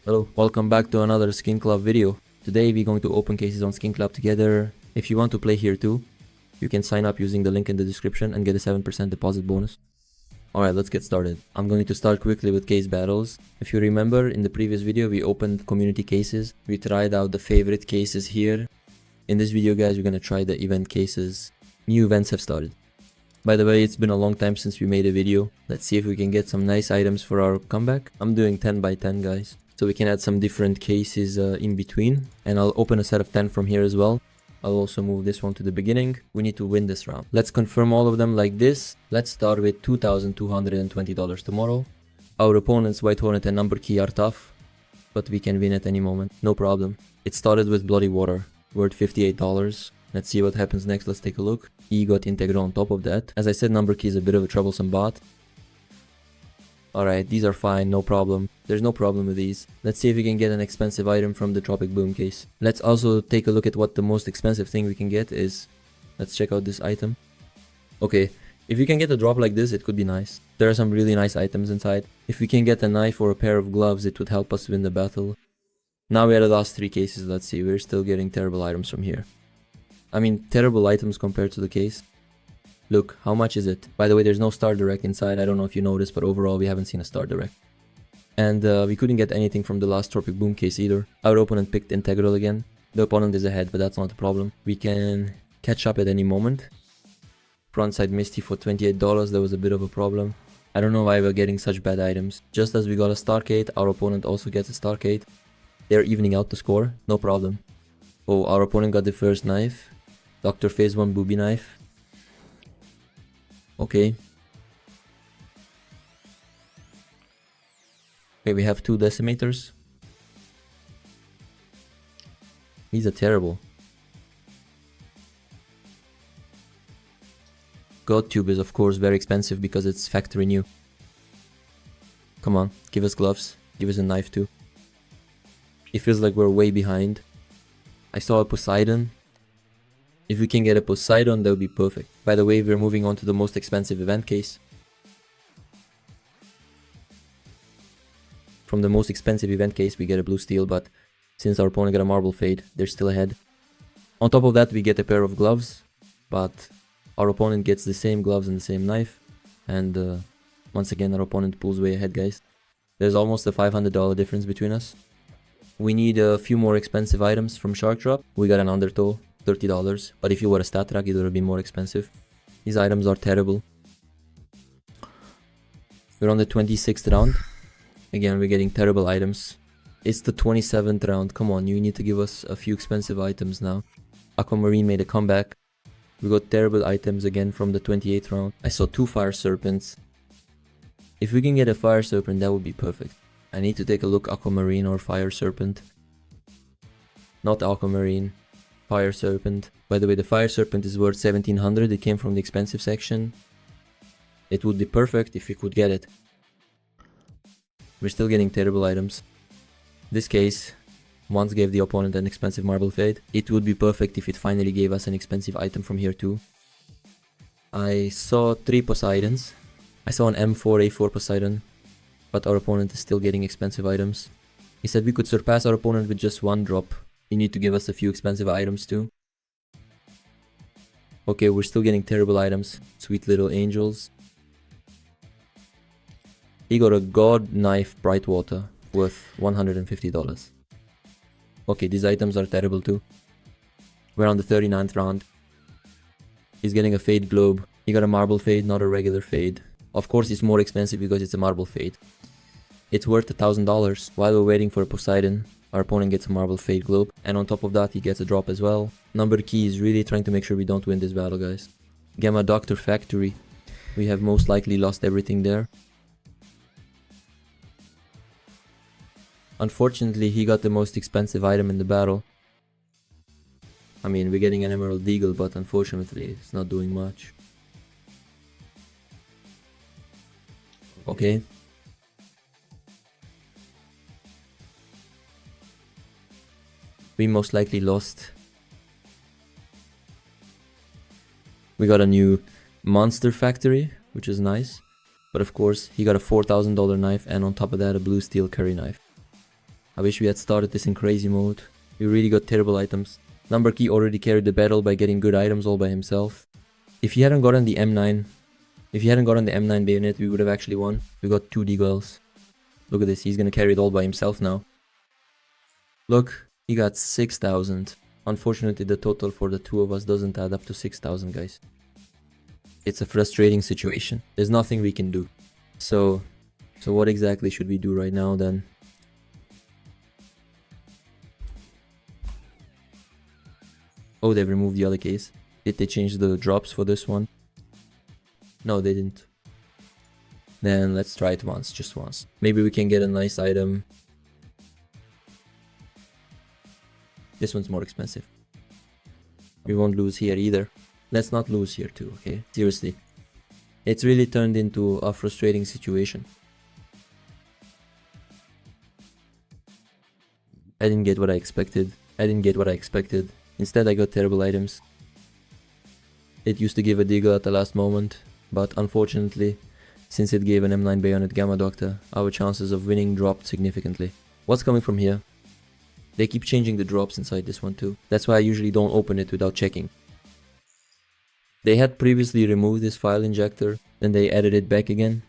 Hello, welcome back to another SkinClub video. Today we're going to open cases on SkinClub together. If you want to play here too, you can sign up using the link in the description and get a 7% deposit bonus. Alright, let's get started. I'm going to start quickly with case battles. If you remember, in the previous video we opened community cases. We tried out the favorite cases here. In this video guys, we're gonna try the event cases. New events have started. By the way, it's been a long time since we made a video. Let's see if we can get some nice items for our comeback. I'm doing 10 by 10 guys, so we can add some different cases in between. And I'll open a set of 10 from here as well. I'll also move this one to the beginning. We need to win this round. Let's confirm all of them like this. Let's start with $2,220 tomorrow. Our opponents, White Hornet and Number Key, are tough, but we can win at any moment, no problem. It started with Bloody Water, worth $58. Let's see what happens next. Let's take a look. He got Integral on top of that. As I said, Number Key is a bit of a troublesome bot. Alright, these are fine, no problem. There's no problem with these. Let's see if we can get an expensive item from the Tropic Boom case. Let's also take a look at what the most expensive thing we can get is. Let's check out this item. Okay, if you can get a drop like this, it could be nice. There are some really nice items inside. If we can get a knife or a pair of gloves, it would help us win the battle. Now we are the last 3 cases. Let's see, we're still getting terrible items from here. I mean, terrible items compared to the case. Look, how much is it? By the way, there's no Star Direct inside. I don't know if you noticed, but overall we haven't seen a Star Direct. And we couldn't get anything from the last Tropic Boom case either. Our opponent picked Integral again. The opponent is ahead, but that's not a problem. We can catch up at any moment. Frontside Misty for $28, that was a bit of a problem. I don't know why we're getting such bad items. Just as we got a Starcade, our opponent also gets a Starcade. They're evening out the score, no problem. Oh, our opponent got the first knife. Dr. Phase 1 booby knife. Okay. Okay, we have 2 decimators. These are terrible. God Tube is of course very expensive because it's factory new. Come on, give us gloves. Give us a knife too. It feels like we're way behind. I saw a Poseidon. If we can get a Poseidon, that would be perfect. By the way, we're moving on to the most expensive event case. From the most expensive event case, we get a blue steel, but since our opponent got a marble fade, they're still ahead. On top of that, we get a pair of gloves, but our opponent gets the same gloves and the same knife. And once again, our opponent pulls way ahead, guys. There's almost a $500 difference between us. We need a few more expensive items from Shark Drop. We got an Undertow. $30, but if you were a stat rack, it would have been more expensive. These items are terrible. We're on the 26th round. Again, we're getting terrible items. It's the 27th round. Come on, you need to give us a few expensive items now. Aquamarine made a comeback. We got terrible items again from the 28th round. I saw 2 Fire Serpents. If we can get a Fire Serpent, that would be perfect. I need to take a look, Aquamarine or Fire Serpent. Not Aquamarine. Fire Serpent. By the way, the Fire Serpent is worth $1,700. It came from the expensive section. It would be perfect if we could get it. We're still getting terrible items. This case once gave the opponent an expensive marble fade. It would be perfect if it finally gave us an expensive item from here too. I saw 3 Poseidons. I saw an M4 A4 Poseidon, but our opponent is still getting expensive items. He said we could surpass our opponent with just 1 drop. You need to give us a few expensive items too. Okay, we're still getting terrible items. Sweet little angels. He got a God Knife Brightwater worth $150. Okay, these items are terrible too. We're on the 39th round. He's getting a Fade Globe. He got a Marble Fade, not a regular Fade. Of course it's more expensive because it's a Marble Fade. It's worth $1,000. While we're waiting for a Poseidon, our opponent gets a Marble Fade Globe, and on top of that he gets a drop as well. Number Key is really trying to make sure we don't win this battle, guys. Gamma Doctor Factory. We have most likely lost everything there. Unfortunately, he got the most expensive item in the battle. I mean, we're getting an Emerald Eagle, but unfortunately it's not doing much. Okay. We most likely lost. We got a new Monster Factory, which is nice. But of course, he got a $4,000 knife and on top of that a blue steel curry knife. I wish we had started this in crazy mode. We really got terrible items. Number Key already carried the battle by getting good items all by himself. If he hadn't gotten the M9, bayonet, we would have actually won. We got 2 deagles. Look at this, he's gonna carry it all by himself now. Look, he got 6,000. Unfortunately, the total for the two of us doesn't add up to 6,000, guys. It's a frustrating situation. There's nothing we can do. So what exactly should we do right now then? Oh, they've removed the other case. Did they change the drops for this one? No, they didn't. Then let's try it once, just once. Maybe we can get a nice item. This one's more expensive. We won't lose here either. Let's not lose here too, okay? Seriously. It's really turned into a frustrating situation. I didn't get what I expected. Instead I got terrible items. It used to give a deagle at the last moment, but unfortunately, since it gave an M9 bayonet Gamma Doctor, our chances of winning dropped significantly. What's coming from here? They keep changing the drops inside this one too. That's why I usually don't open it without checking. They had previously removed this file injector, then they added it back again.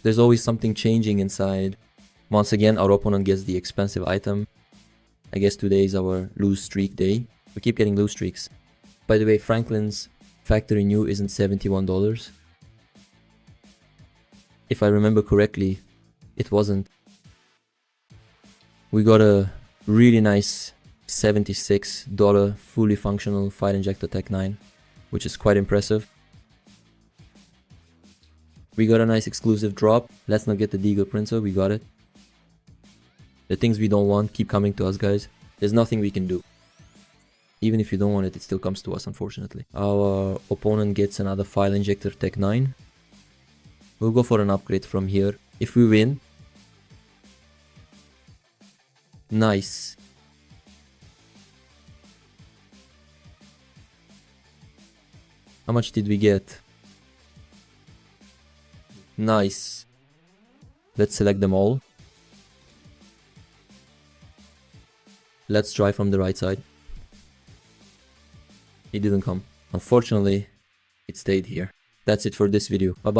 There's always something changing inside. Once again, our opponent gets the expensive item. I guess today is our lose streak day. We keep getting lose streaks. By the way, Franklin's factory new isn't $71. If I remember correctly, it wasn't. We got a really nice $76 fully functional fire injector Tech 9, which is quite impressive. We got a nice exclusive drop. Let's not get the Deagle Princer, we got it. The things we don't want keep coming to us, guys. There's nothing we can do. Even if you don't want it, it still comes to us, unfortunately. Our opponent gets another file injector Tech 9. We'll go for an upgrade from here. If we win... Nice. How much did we get? Nice. Let's select them all. Let's try from the right side. It didn't come. Unfortunately, it stayed here. That's it for this video. Bye bye.